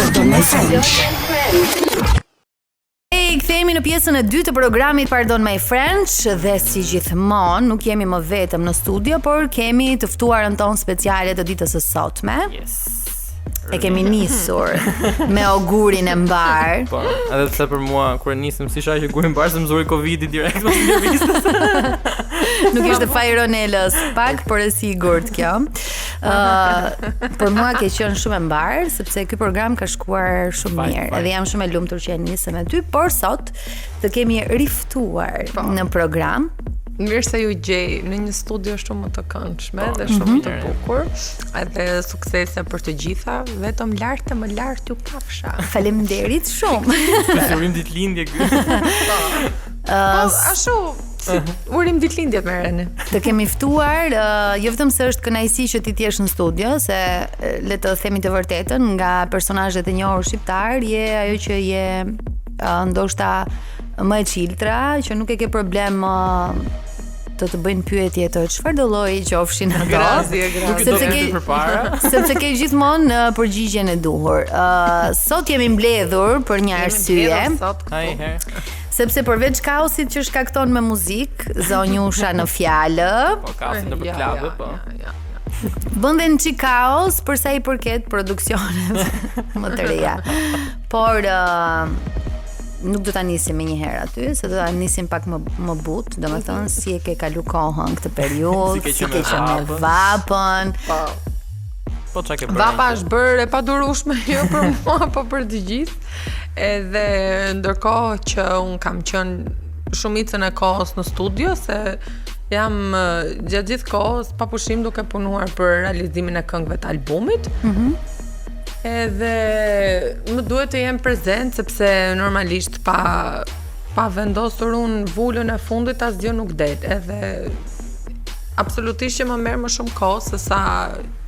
Pardon my French. Kthehemi në pjesën e dytë të programit Pardon My French dhe si gjithmonë nuk jemi më vetëm në studio, por kemi të ftuarën tonë speciale të ditës së sotme. Yes. E kemi nisur me augurin e mbar. Po, edhe pse për mua kur e nisëm si shaqe gurin mbar se më zuri Covidi direkt pas intervistës. Nuk ishte fajronelës pak, por e sigurt kjo. Për mua ke qenë shumë e mbar, sepse ky program ka shkuar shumë mirë. Edhe jam shumë e lumtur që e nisëm me ty, por sot të kemi riftuar në program. Mirë se ju gjej në një studio shumë të këndshme dhe shumë të bukur. Edhe suksese për të gjitha, vetëm lart e më lart ju kafsha. Faleminderit shumë. Urim ditëlindje ky. Ashtu urim ditëlindjet me Reni. Të kemi ftuar, jo vetëm se është kënaqësi që ti t'jesh në studio, se le të themi të vërtetën, nga personazhet e njohur shqiptar, je ajo që je ndoshta më e çiltra, që nuk e ke problem të bëjnë pyetje të çfarë do lloji qofshin ato. Sepse ke gjithmonë përgjigjen e duhur. Sot jemi mbledhur për një arsye. Sepse përveç kaosit që shkakton me muzikë, zonjusha në fjalë, Po kaosin në klubet, po. Bën dhe në çik kaos për sa i përket produksioneve më të reja. Por nuk do ta nisim më një herë aty, se do ta nisim pak më but, domethënë si e ke kalu kohën këtë periudhë, si ke qenë me vapën. Po çka ke bërë? Vapa është bërë e padurueshme jo për mua, po për të gjithë. Edhe ndërkohë që un kam qenë shumicën e kohës në studio, se jam gjatë gjithë kohës pa pushim duke punuar për realizimin e këngëve të albumit. Edhe më duhet të jem prezent, sepse normalisht pa vendosur unë vulën e fundit asgjë nuk det. Edhe absolutisht që më merr më shumë kohë se sa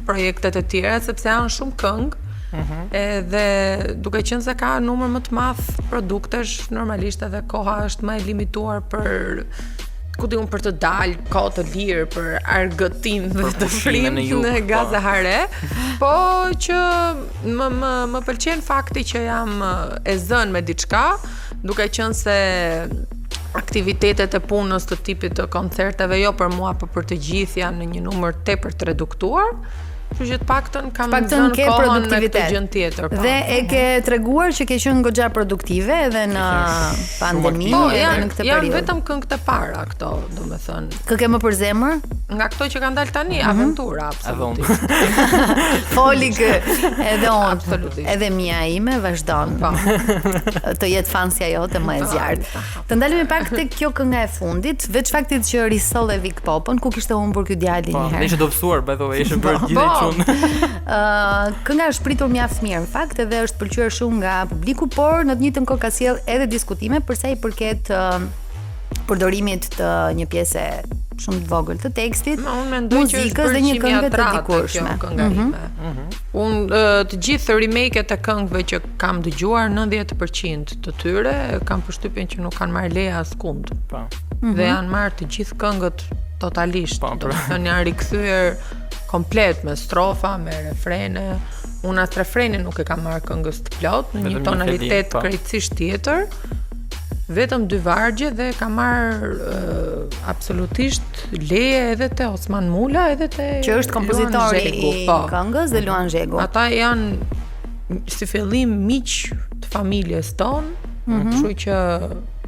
projektet e tjera, sepse janë shumë këngë. Edhe duke qenë se ka numër më të madh produktesh, normalisht edhe koha është më e limituar për për të dalë kohë të lirë, për argëtim dhe të frimë në gazë hare, po që më pëlqen fakti që jam e zënë me diçka, duke qenë se aktivitetet e punës të tipit të koncerteve jo për mua, por për të gjithë janë në një numër tepër të reduktuar. Kështu që të paktën kam zënë kohën me këtë gjën tjetër. Dhe e ke treguar që ke qenë goxha produktive edhe në pandemi, edhe në këtë periudhë. Janë vetëm këngët e para këto, domethënë. Kë ke më për zemër? Nga këto që kanë dalë tani, aventura absolutisht. Foli kë, edhe unë, absolutisht. edhe mia ime vazhdon. Të jetë fansja jote më e zjarrt. Të ndalemi pak tek kjo kënga e fundit, veç faktit që risolle Vic Popën, ku kishte humbur ky djalë një herë. Ishte dobësuar, by the way, ishte bërë gjithë kënga është pritur mjaft mirë në fakt, edhe është pëlqyer shumë nga publiku, por në të njëjtën kohë ka sjell edhe diskutime për sa i përket përdorimit të një pjese shumë të vogël të tekstit, muzikës dhe një këngë të dikurshme. Unë të gjithë remake-et e këngëve që kam dëgjuar, 90% të tyre kam përshtypjen që nuk kanë marrë leje askund. Dhe janë marrë të gjithë këngët totalisht. Domethënë janë rikthyer komplet me strofa, me refrene. Unë atë refrene nuk e kam marrë këngës të plot, në një tonalitet krejtësisht tjetër. Vetëm 2 vargje dhe kam marrë absolutisht leje edhe te Osman Mula, edhe te që është kompozitori i këngës dhe Luan Zhegu. Ata janë si fillim miq të familjes tonë, kështu që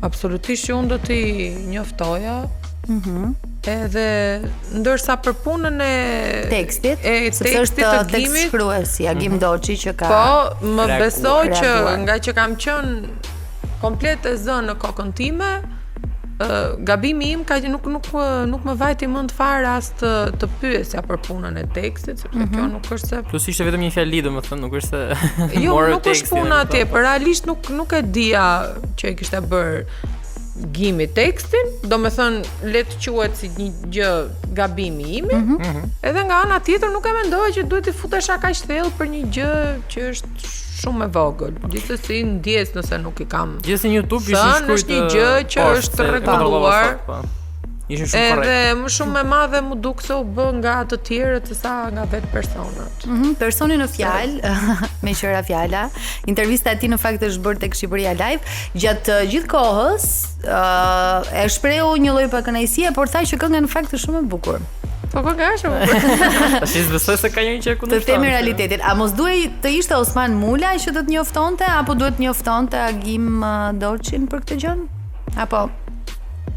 absolutisht që unë do t'i njoftoja. Edhe ndërsa për punën e tekstit, sepse është tekstshkruesi Agim Doçi që ka më besoj që nga që kam qenë komplet e zënë në kokën time, gabimi im ka që nuk më vajti mend fare as të pyesja për punën e tekstit, sepse kjo nuk është se plus ishte vetëm një fjali, domethënë nuk është se jo, nuk është puna atje, por realisht nuk e dija që e kishte bërë Gimi tekstin, domethënë le të quhet si një gjë gabimi imi, edhe nga ana tjetër nuk e mendova që duhet të futesha kaq thellë për një gjë që është shumë e vogël. Gjithsesi ndjes nëse nuk i kam. Gjithsesi në YouTube ishin shkruajtur. Është një gjë që është rregulluar. Ishin shumë korrekt. Edhe më shumë e madhe mu duk se u bë nga të tjerët se sa nga vetë personat. Personi në fjalë, me qëra fjala, intervista e tij në fakt është bërë tek Shqipëria Live, gjatë gjithë kohës e shprehu një lloj pakënaqësie, por tha që kënga në fakt është shumë e bukur. Po ka shumë. Tash besoj se ka njëri që e Të kundërshton. themi realitetin. A mos duhej të ishte Osman Mula që të njoftonte apo duhet njoftonte Agim Dorçin për këtë gjë? Apo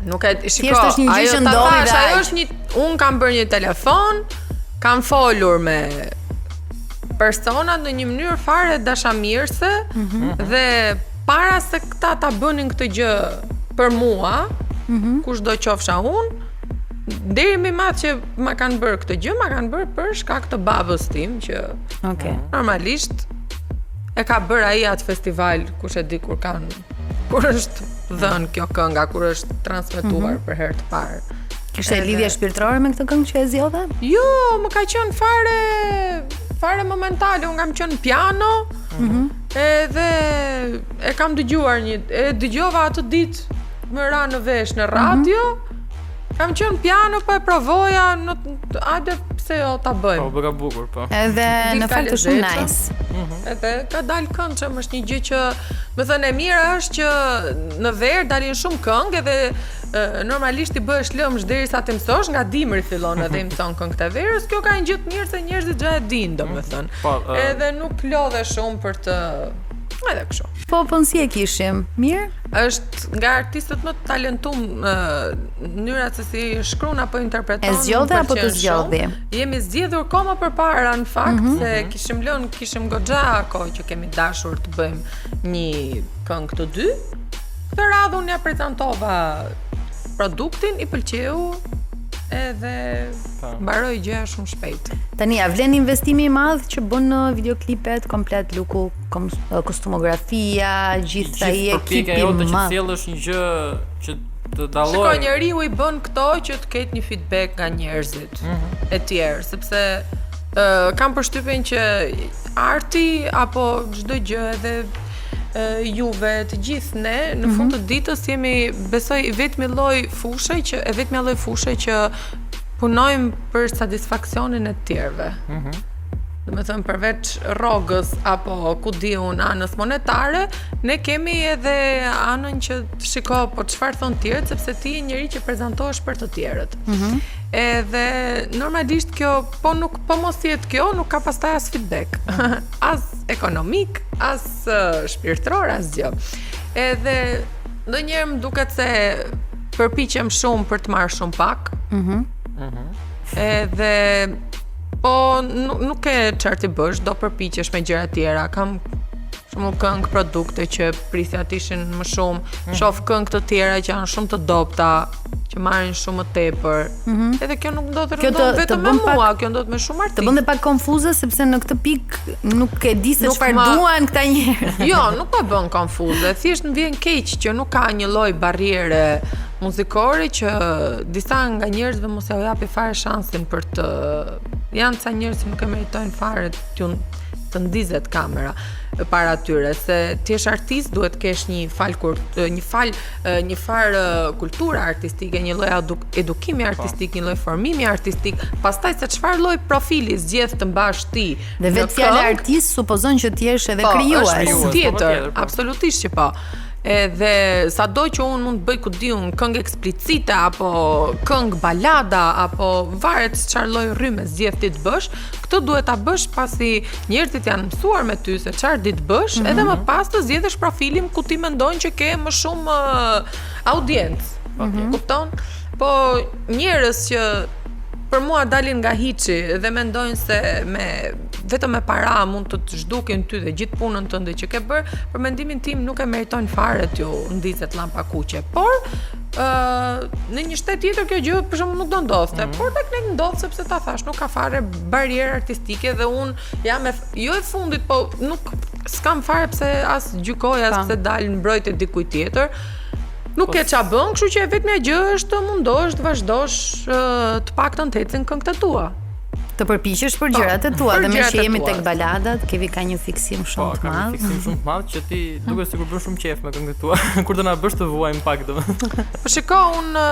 Nuk e shiko. Thjesht është një gjë që ndodhi dhe ajo aq. është un kam bërë një telefon, kam folur me persona në një mënyrë fare dashamirëse dhe para se këta ta bënin këtë gjë për mua, kushdo qofsha unë, deri më madh që ma kanë bërë këtë gjë, ma kanë bërë për shkak të babës tim që okay. normalisht e ka bërë ai atë festival, kush e di kur është dhënë kjo kënga, kur është transmetuar për herë të parë. Kishte lidhje shpirtërore me këtë këngë që e zgjodhe? Jo, më ka qenë fare momentale, unë kam qenë piano, edhe e kam dëgjuar e dëgjova atë ditë më ra në vesh në radio. Kam qenë piano, po e provoja, hajde pse jo ta bëjmë. Po bëka bukur, po. Edhe në fakt është shumë nice. Edhe ka dalë këngë, është një gjë që, më thënë, e mira është që në verë dalin shumë këngë edhe normalisht i bëhesh lëmsh derisa të mësosh, nga dimri fillon edhe i mëson këngët e verës. Kjo ka një gjë të mirë se njerëzit gjë e dinë, domethënë. Edhe nuk lodhe shumë për të edhe kështu. Po si e kishim? Mirë? Është nga artistët më të talentuar mënyra se si shkruan apo interpreton. E zgjodhe apo të zgjodhi? Jemi zgjedhur koma përpara në fakt se kishim goxha kohë që kemi dashur të bëjmë një këngë të dy. Këtë radhë unë ja prezantova produktin, i pëlqeu edhe mbaroi gjëja shumë shpejt. Tani, a vlen investimi i madh që bën në videoklipet, komplet luku, kostumografia, gjithë ai ekipi jote që sjellësh një gjë që të dallojë. Shikoj, njeriu i bën këto që të ketë një feedback nga njerëzit e tjerë, sepse kam përshtypjen që arti apo çdo gjë edhe juve, të gjithë ne, në fund të ditës jemi, besoj, vetmi lloj fushë që punojmë për satisfaksionin e të tjerëve. Domethënë përveç rrogës apo ku di unë anës monetare, ne kemi edhe anën që të shiko po çfarë thon tjerët, sepse ti je njeri që prezantohesh për të tjerët. Edhe normalisht kjo, po mos jetë kjo, nuk ka pastaj as feedback. As ekonomik, as shpirtëror, as gjë. Edhe ndonjëherë më duket se përpiqem shumë për të marrë shumë pak. Edhe po nuk e çfarë ti bësh, do përpiqesh me gjëra tjera. Kam shumë këngë, produkte që prisja të ishin më shumë, shoh këngë të tjera që janë shumë të dobta, që marrin shumë më tepër. Edhe kjo nuk do të rëndon vetëm me mua, kjo ndodh me shumë artistë. Të bën pak konfuze sepse në këtë pikë nuk e di se çfarë duan këta njerëz. Jo, nuk po bën konfuze, thjesht më vjen keq që nuk ka një lloj barriere muzikore që disa nga njerëzve mos ja japi fare shansin për të. Janë ca njerëz që nuk e meritojnë fare të ndizet kamera para tyre, se ti je artist, duhet të kesh një farë kulture artistike, një lloj edukimi artistik, një lloj formimi artistik, pastaj se çfarë lloj profili zgjedh të mbash ti. Dhe vetë fjala artist supozon që ti je edhe krijues. Po, tjetër, absolutisht që po. Edhe sado që unë mund të bëj ku di unë këngë eksplicite apo këngë balada apo varet çfarë lloj rrymë zgjedh ti të bësh, këtë duhet ta bësh pasi njerëzit janë mësuar me ty se çfarë di të bësh, edhe më pas të zgjedhësh profilin ku ti mendon që ke më shumë audiencë. Kupton? Po njerëz që për mua dalin nga hiçi dhe mendojnë se vetëm me para mund të të zhdukin ty dhe gjithë punën tënde që ke bërë, për mendimin tim nuk e meritojnë fare t'ju ndizet llampa kuqe. Por në një shtet tjetër kjo gjë për shembull nuk do ndodhte, por tek ne ndodh sepse ta thash, nuk ka fare barierë artistike dhe unë jam jo e fundit, po nuk s'kam fare pse as gjykoj as pse dal në mbrojtje dikujt tjetër. Nuk ke qa bën, kështu që vetmja gjë është të mundosh të vazhdosh të paktën të ecin këngët e tua. Të përpiqesh për gjërat e tua, dhe me që jemi tek baladat, kemi ka një fiksim shumë të madh. Ka një fiksim shumë të madh që ti duket sikur bën shumë qejf me këngët e tua. Kur do na bësh të vuajmë pak domethënë. Po shiko, unë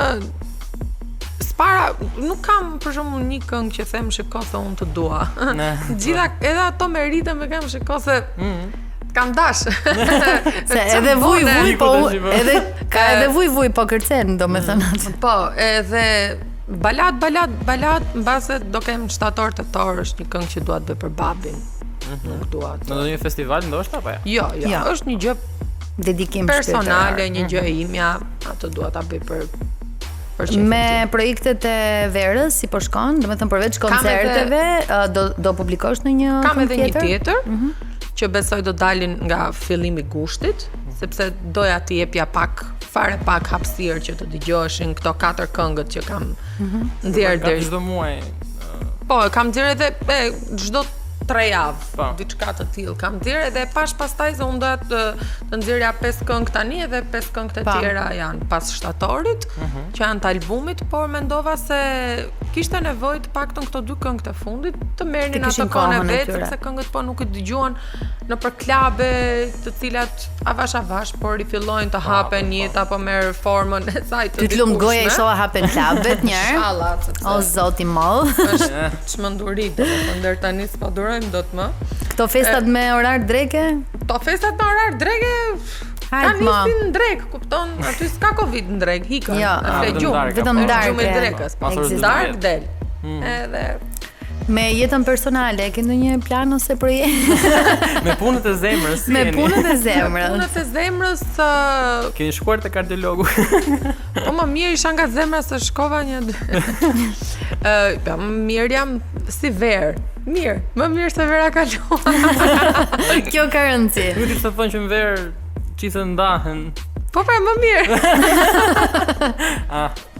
Para, nuk kam për shembull një këngë që them shiko se unë të dua. Gjitha edhe ato meritën me kam shiko se kam dash. Se edhe vuj, po edhe ka edhe vuj po kërcen, domethënë. Po, edhe balad, mbase do kem shtator tetor është një këngë që dua të bëj për babin. Nuk dua. Në ndonjë festival ndoshta apo jo? Jo, është një gjë dedikim personale, një gjë imja, ato dua ta bëj për me projektet e Verës si po shkon, domethënë përveç koncerteve, do publikosh në një kam edhe një tjetër që besoj do dalin nga fillimi i gushtit, sepse doja t'i jepja pak hapësirë që të dëgjoheshin këto 4 këngët që kam nxjerrë deri çdo muaj. Po, kam nxjerrë edhe çdo 3 javë, diçka të tillë kam nxjerrë edhe pastaj se unë doja të nxjerrja 5 këngë tani edhe 5 këngë të tjera janë pas shtatorit, që janë të albumit, por mendova se kishte nevojë të paktën këto 2 këngë të fundit të merrnin atë kohën e vet, sepse këngët po nuk i dëgjuan nëpër klabe, të cilat avash, por i fillojnë të hapen jeta apo merr formën e saj të dikushme. Ty lum goja i shoha hapen klabet një herë. Inshallah. O zoti moll. Është çmenduri, domethënë deri tani s'po durojmë dot më. Këto festat me orar dreke? Këto festat me orar dreke kanë nisin drek, kupton? Aty s'ka Covid në drek, hikën. Vetëm darkë. Gjumë drekës, dark del. Edhe me jetën personale, ke ndonjë plan ose projekt? Me punët e zemrës, Me punët e zemrës. Punët e zemrës keni shkuar te kardiologu? Po më mirë isha nga zemra se shkova një më mirë jam si verë. Më mirë se vera kalua. Kjo ka rëndësi. Nuk di të thonë që në verë qisë ndahen. Po pra më mirë.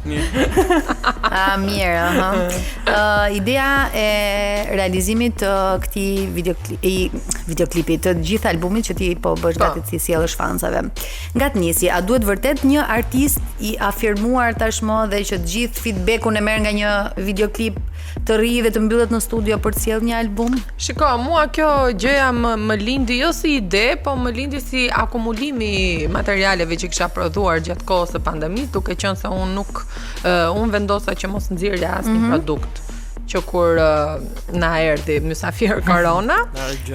Mirë. Mirë, ideja e realizimit të këtij videoklipit, të gjithë albumit që ti po bësh gati si sjellësh fansave. Nga të nisi, a duhet vërtet një artist i afirmuar tashmë dhe që të gjithë feedbackun e merr nga një videoklip të ri dhe të mbyllet në studio për të sjellë një album? Shiko, mua kjo gjëja më lindi jo si ide, po më lindi si akumulimi materialeve që kisha prodhuar gjatë kohës së pandemisë, duke qenë se unë vendosa që mos nxjerrja asnjë produkt që kur na erdhi mysafir korona,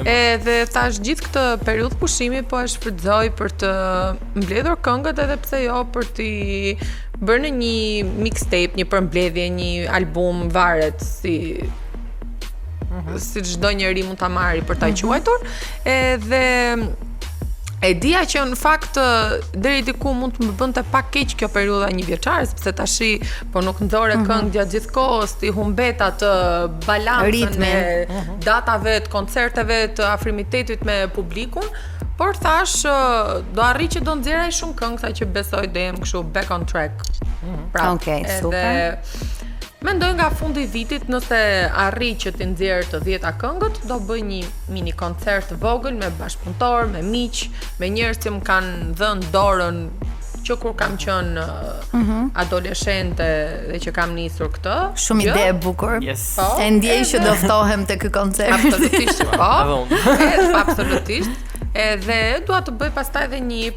edhe thash gjithë këtë periudhë pushimi po e shfrytëzoj për të mbledhur këngët edhe pse jo për t'i bërë në një mixtape, një përmbledhje, një album, varet si çdo njeri mund ta marrë për ta quajtur, edhe e dija që në fakt deri diku mund të më bënte pak keq kjo periudha një vjeçare, sepse tashi po nuk nxore këngë gjatë gjithë kohës, ti humbet atë balancën e datave të koncerteve, të afrimitetit me publikun, por thash do arrij që do nxjerraj shumë këngë, sa që besoj do jem kështu back on track. Okej, super. Mendoj nga fundi i vitit, nëse arri që të nxjerr të 10 këngët, do bëj një mini koncert vogël me bashkëpunëtor, me miq, me njerëz që më kanë dhënë dorën që kur kam qenë adoleshente dhe që kam nisur këtë. Shumë ide e bukur. E ndjej që do ftohem te ky koncert. Absolutisht, po. Absolutisht. Edhe dua të bëj pastaj edhe një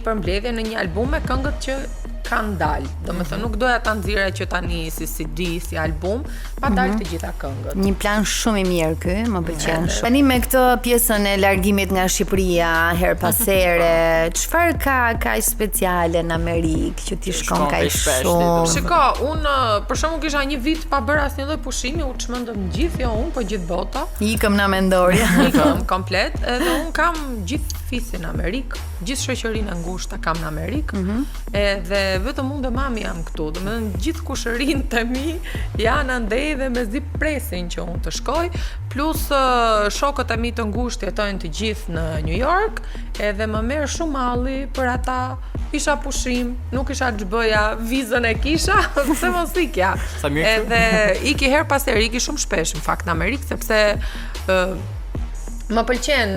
përmbledhje në një album me këngët që kanë dalë. Domethënë nuk doja ta nxjerrja që tani si CD, si album, pa dalë të gjitha këngët. Një plan shumë i mirë ky, më pëlqen. Tani me këtë pjesën e largimit nga Shqipëria her pas here, çfarë ka kaq speciale në Amerikë që ti shkon kaq shumë? Shiko, unë për shembull kisha një vit pa bërë asnjë lloj pushimi, u çmendëm gjithë, jo unë, po gjithë bota. Ikëm na mendorja. Ikëm komplet, edhe unë kam gjithë fisin në Amerikë, gjithë shoqërinë e ngushtë kam në Amerikë, edhe vetëm unë dhe mami jam këtu, domethënë gjithë kushërinë të mi janë andej dhe mezi presin që unë të shkoj, plus shokët e mi të ngushtë jetojnë të gjithë në New York, edhe më merr shumë malli për ata, isha pushim, nuk isha ç'bëja, vizën e kisha, pse mos ikja. Edhe iki her pas here, iki shumë shpesh në fakt në Amerikë, sepse më pëlqen,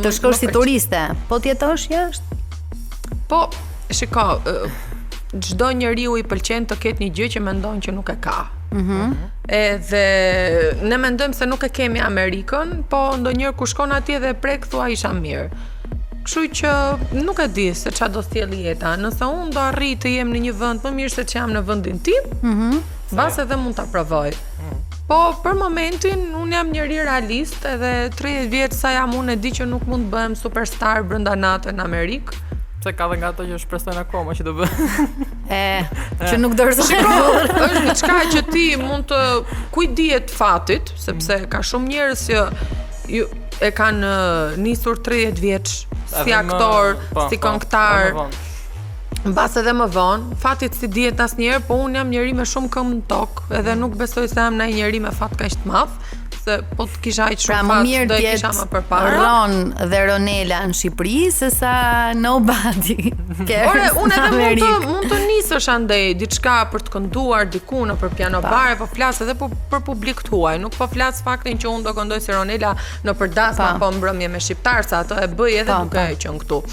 të shkosh si turiste, po të jetosh jashtë? Po, shiko, çdo njeriu i pëlqen të ketë një gjë që mendon që nuk e ka. Edhe ne mendojmë se nuk e kemi Amerikën, po ndonjëherë kur shkon atje dhe prek thua isha mirë. Kështu që nuk e di se çfarë do sjellë jeta. Nëse unë do arrit të jem në një vend më mirë se që jam në vendin tim, bas edhe mund ta provoj. Po për momentin unë jam njëri realist, edhe 30 vjeç sa jam unë e di që nuk mund të bëhem superstar brenda NATO në Amerikë. Se ka dhe nga ato që shpresojnë akoma që të bëjë. Që nuk dorëzoj. Është diçka që ti mund të kujdihet fatit, sepse ka shumë njerëz që e kanë nisur 30 vjeç si aktor, si këngëtar. Mbas edhe më vonë, fatit si dihet asnjëherë, po unë jam njëri me shumë këmbë në tokë, edhe nuk besoj se jam ndaj njëri me fat kaq të madh, se po të kisha aq shumë fat, do e kisha më përpara. Ron dhe Ronela në Shqipëri sesa nobody. Ore, unë edhe mund të nisësh andej diçka për të kënduar diku nëpër piano bar, po flas edhe për publik huaj, nuk po flas faktin që unë do këndoj si Ronela nëpër dasma apo mbrëmje me shqiptar, sa ato e bëj edhe duke qenë këtu.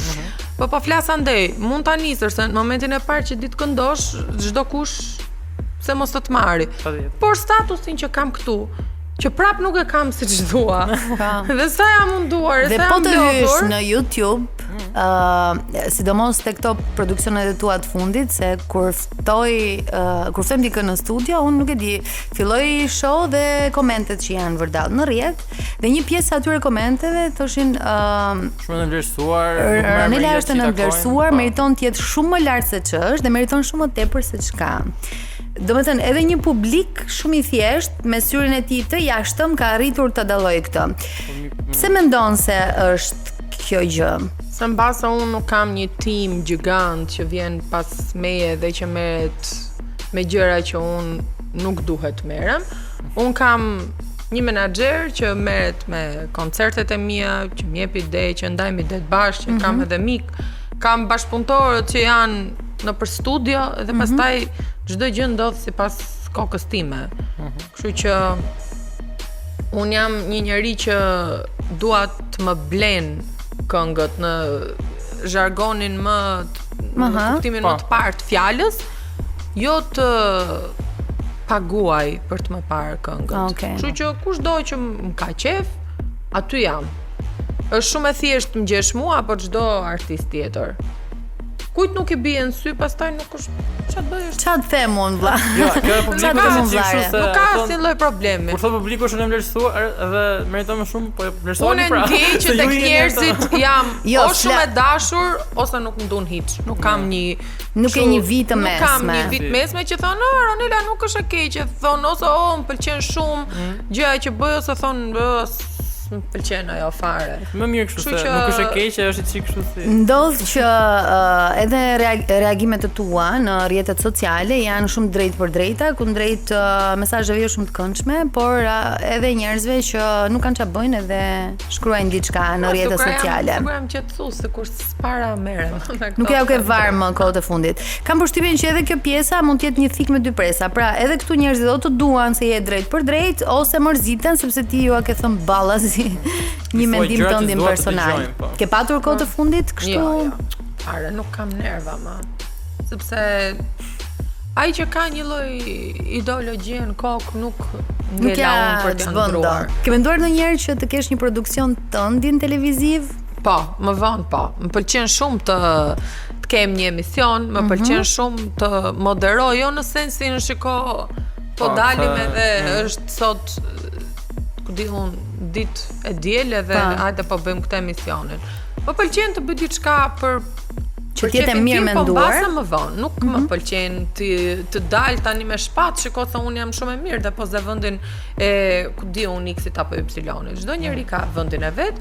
Po flas andej, mund ta nisësh se në momentin e parë që di të këndosh, çdo kush se mos të marri. Por statusin që kam këtu, që prap nuk e kam siç dua. Dhe sa jam munduar, sa jam po të hysh lodhur në YouTube, sidomos te këto produksionet e tua të fundit, se kur ftoj dikën në studio, unë nuk e di, filloi show dhe komentet që janë vërdall në rrjet, dhe një pjesë atyre komenteve thoshin shumë të vlerësuar. Ronela është e nënvlerësuar, meriton të jetë shumë më lart se ç'është dhe meriton shumë më tepër se ç'ka. Do me thënë, edhe një publik shumë i thjesht, me syrin e tij të jashtëm, ka arritur të dallojë këtë. Pse mendon se është kjo gjë? Se mbase unë nuk kam një tim gjigant që vjen pas meje dhe që merret me gjëra që unë nuk duhet merrem. Unë kam një menaxher që merret me koncertet e mia, që më jep ide, që ndajmë ide bashkë, që kam edhe mik, kam bashkëpunëtorët që janë nëpër studio dhe pastaj çdo gjë ndodh sipas kokës time. Kështu që un jam një njeri që dua të më blen këngët në zhargonin më në kuptimin më të parë të fjalës, jo të paguaj për të më parë këngët. Kështu që kushdo që më ka qef, aty jam. Është shumë e thjeshtë më gjesh mua apo çdo artist tjetër. Kujt nuk i bie në sy, pastaj nuk është ç'a bësh. Ç'a të them unë vlla? Jo, kjo publiku nuk ka asnjë lloj problemi. Kur thot publiku është shumë vlerësuar dhe meriton më shumë, po vlerësoni pra. Unë ndjej që tek njerëzit jam o shumë e dashur ose nuk më duan hiç. Nuk kam një nuk e një vit të mesme. Nuk kam një vit mesme që thonë, Ronela nuk është e keqe, thonë ose më pëlqen shumë gjëja që bëj ose thonë më pëlqen ajo fare. Më mirë kështu se nuk është e keqe, është çik kështu si. Ndodh që edhe reagimet e tua në rrjetet sociale janë shumë drejt për drejta, kundrejt mesazheve jo shumë të këndshme, por edhe njerëzve që nuk kanë ç'a bëjnë edhe shkruajnë diçka në rrjetet sociale. Nuk jam qetësues se kur s'para merrem. Nuk ja u ke varr më kohët e fundit. Kam përshtypjen që edhe kjo pjesa mund të jetë një thik me dy presa. Pra, edhe këtu njerëzit do të duan se je drejt për drejt ose mërziten sepse ti ju a ke thënë ballazi një mendim tëndin personal. Ke patur kohë të fundit kështu? Jo. Are, nuk kam nerva më. Sepse ai që ka një lloj ideologjie në kokë nuk ngela unë për të ndruar. Ke menduar ndonjëherë që të kesh një produksion tëndin televiziv? Po, më vonë po. Më pëlqen shumë të kem një emision, më pëlqen shumë të moderoj, jo në sensin po dalim edhe është sot ku di unë ditë e diel edhe hajde po bëjmë këtë emisionin. Po pëlqen të bëj diçka për që t'jetë mirë menduar. Po mbase më vonë, nuk më pëlqen të dal tani me shpat, shikoj se unë jam shumë e mirë dhe po ze vendin e ku di unë X-it apo Y-it. Çdo njeri ka vendin e vet.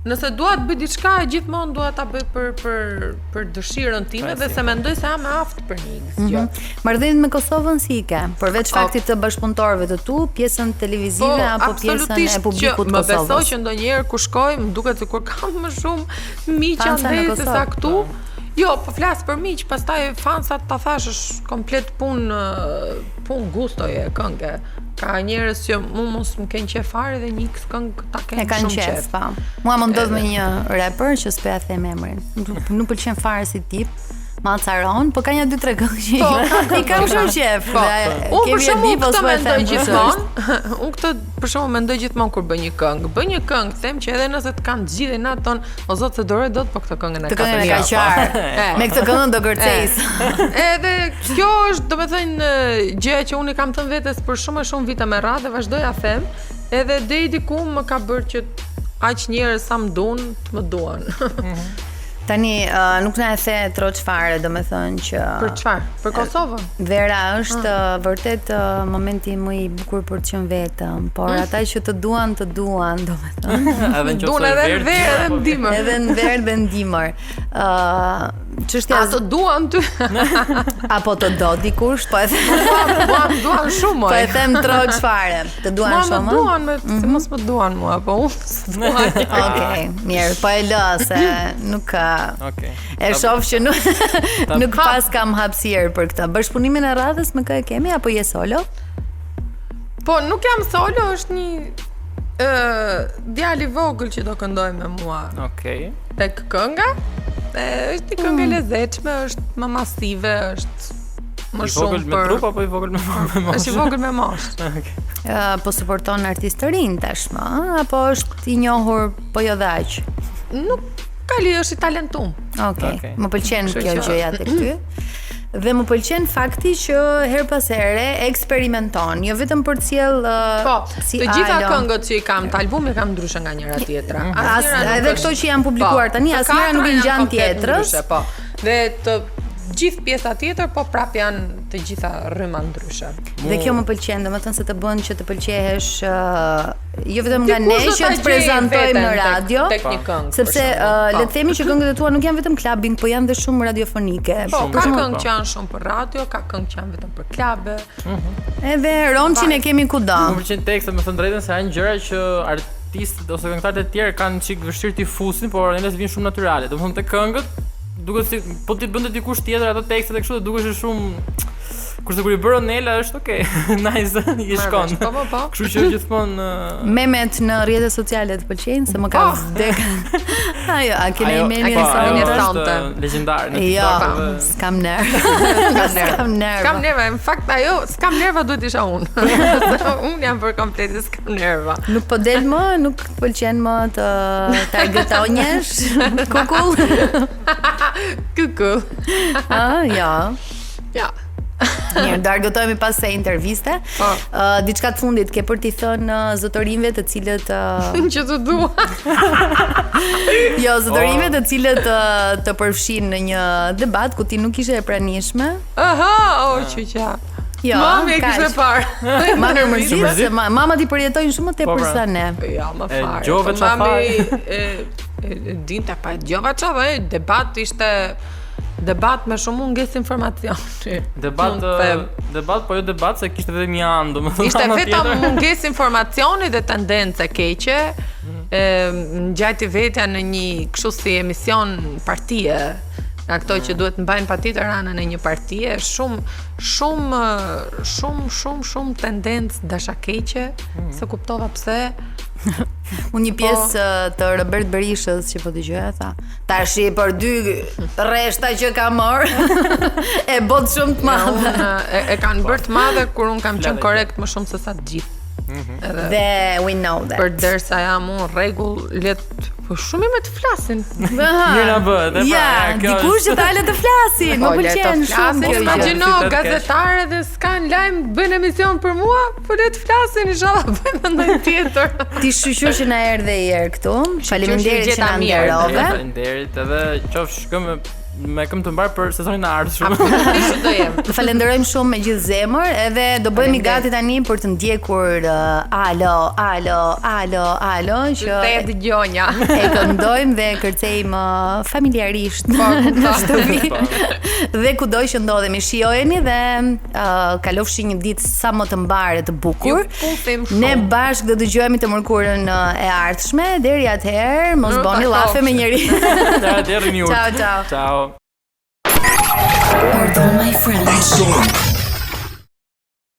Nëse dua të bëj diçka, gjithmonë dua ta bëj për dëshirën time dhe se mendoj se jam aftë për një gjë. Marrëdhëniet me Kosovën si i ke? Përveç faktit të bashkëpunëtorëve të tu, pjesën televizive apo pjesën e publikut të Kosovës? Më besoj që ndonjëherë kur shkoj, më duket sikur kam më shumë miq andej se sa këtu. Jo, po flas për miq, pastaj fansat ta thash është komplet punë gustoje këngë. Ka njerëz që mos më kanë qef fare dhe një këngë ta kanë shumë qef. Mua më ndodh me një rapper që s'po ja them emrin. Nuk pëlqen fare si tip. Macaron, po ka një 2-3 këngë që i kam shumë qef. Unë për shembull këtë mendoj gjithmonë. Unë këtë për shembull mendoj gjithmonë kur bëj një këngë. Bëj një këngë, them që edhe nëse të kanë gjithë naton, o zot se dorë dot po këtë këngën e ka. Të këngën e ka qarë. Me këtë këngën do kërcejs. Edhe kjo është, domethënë, gjë që unë i kam thënë vetes për shumë vite me radhë dhe vazhdoj a them. Edhe deri diku më ka bërë që aq njerëz sa më duan, të më duan. Tani nuk na e the troç fare, domethënë që Për çfarë? Për Kosovën? Vera është vërtet momenti më i bukur për të qenë vetëm, por ata që të duan, domethënë. Duan edhe në verë edhe në dimër. Edhe në verë dhe në dimër. Çështja Ato duan ty. apo të do dikush, po e them. Duan shumë. Po e them troç fare. Të duan shumë. Më duan, se mos më duan mua, po unë s'duan. Okej, mirë, po e lë se nuk Okej. e shoh që nuk pas kam hapësirë për këtë. Bashkëpunimin e radhës me kë e kemi apo je solo? Po nuk jam solo, është një djali vogël që do këndoj me mua. Okej. Tek kënga. Është një këngë e lezetshme, është më masive, është më I shumë vogël me trup apo i vogël me moshë? Është i vogël me moshë. Po suporton artistë të rinj tashmë, apo është i njohur po jo dhe aq? Nuk ka lidhje, është i talentum. Okej. Okej. Më pëlqen Kështu kjo që- gjëja tek ty. Dhe më pëlqen fakti që her pas here eksperimenton, jo vetëm për të sjell Po, si të gjitha alo. këngët që i kam të albumi kam ndryshe nga njëra tjetra. Edhe këto që janë publikuar tani, asnjëra nuk i ngjan tjetrës. Po. Dhe të gjithë pjesa tjetër, po prap janë të gjitha rryma ndryshe. Dhe kjo më pëlqen, domethënë se të bën që të pëlqehesh jo vetëm nga ne Dikush do që ta të gjej prezantojmë veten në radio, tek një këngë. sepse le të themi që këngët e tua nuk janë vetëm clubbing, po janë dhe shumë radiofonike. Po, Shumë ka shumë, këngë po. që janë shumë për radio, ka këngë që janë vetëm për klabe. Edhe Ronçin e kemi kudo. Më pëlqen tekstet, më thënë drejtën se janë gjëra që artistët ose këngëtarët e tjerë kanë çik vështirë t'i fusin, por ende vinë shumë natyrale. Domethënë te këngët duket si po ti bënte dikush tjetër ato tekstet e kështu dhe dukesh shumë kurse kur i bërë Nela është okay. Nice, i shkon. Po. Kështu që gjithmonë Memet në rrjetet sociale të pëlqejnë se më ka vdek. Ajo, a keni menjen po, sa ajo unë Sonte. është legjendare në Jo, TikTok dhe s'kam nerv. S'kam nerv. S'kam nerva, në fakt ajo s'kam nerva duhet isha unë. Unë jam për komplet s'kam nerva. Nuk po del më, nuk të pëlqen më të targetonjesh. Kukull. Kukull. Ja. Ja. Mirë, do argëtohemi pas kësaj interviste. Po. Diçka të fundit ke për t'i thënë zotërinjve të cilët Që të dua. jo, zotërinjve të cilët të përfshin në një debat ku ti nuk ishe e pranishme. Aha, qyqa. Jo, Mami e kaq. kishte parë. Ma në mërzit se mama ti përjetojnë shumë më tepër pra. sa ne. Ja, më E fare. gjove Po qa mami dinte pa gjova qa dhe debat ishte debat me shumë mungesë informacioni. debat Unë them. debat po jo debat se kishte vetëm një anë, domethënë. Ishte ana vetëm tjetër. mungesë informacioni dhe tendence keqe. Ngjajti vetja në një kështu si emision partie. Nga këto që duhet mbajnë patjetër anën e një partie, shumë tendencë dashakeqe, se kuptova pse. Unë një pjesë të Robert Berishës që po dëgjoja tha, tashi për 2 rreshta që ka marr e bot shumë të madhe. Unë e kanë bërë të madhe kur unë kam qenë korrekt më shumë se sa të gjithë. Dhe we know that. Përderisa jam unë rregull, po shumë me të flasin. Mirë na bëhet, e Ja, pra, kjo dikush që dalë të flasin, më pëlqen shumë kjo gjë. Imagjino gjë. gazetare dhe s'kan lajm, bëjnë emision për mua, po le të flasin, inshallah bëjmë ndonjë tjetër. Ti shqyr që na erdhe i herë këtu. Faleminderit që gjeta na mirë. nderove. Faleminderit edhe qofsh këmbë me këmbë të mbar për sezonin e ardhshëm. Që do jem. Të falenderojmë shumë me gjithë zemër, edhe do bëhemi gati tani për të ndjekur alo që Te dëgjonja. e këndojmë dhe kërcejmë familjarisht në shtëpi. Dhe kudo që ndodhemi, shijojeni dhe kalofshi një ditë sa më të mbarë të bukur. Ne bashkë do dëgjohemi të mërkurën e ardhshme. Deri atëherë, mos boni llafe me njëri. Deri një Ciao, ciao. Ciao. Pardon, my friend.